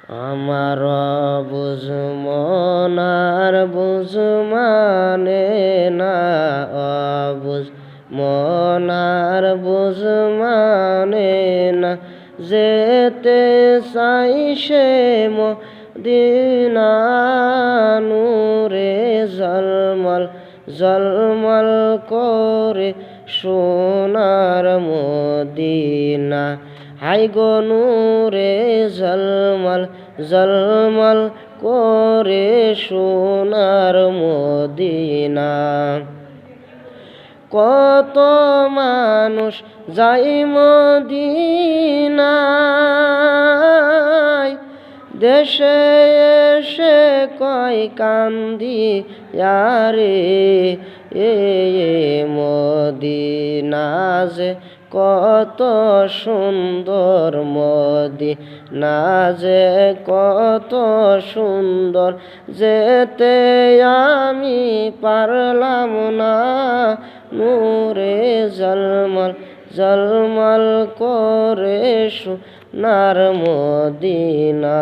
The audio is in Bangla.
আমার বুঝ মনার বুঝ মানে না, অবুঝ মনার বুঝ মানে না, যেতে চাই সে মদিনা নূরে ঝলমল ঝলমল করে সোনার মদিনা। হাই গো নূরে ঝলমল ঝলমল করে সোনার মদিনা। কত মানুষ যাই মদিনায়, দেশে এসে কয় কান্দি আরে এ মদিনা যে কত সুন্দর, মদিনা যে কত সুন্দর, যেতে আমি পারলাম না নূরে ঝলমল ঝলমল করে সোনার মদিনা।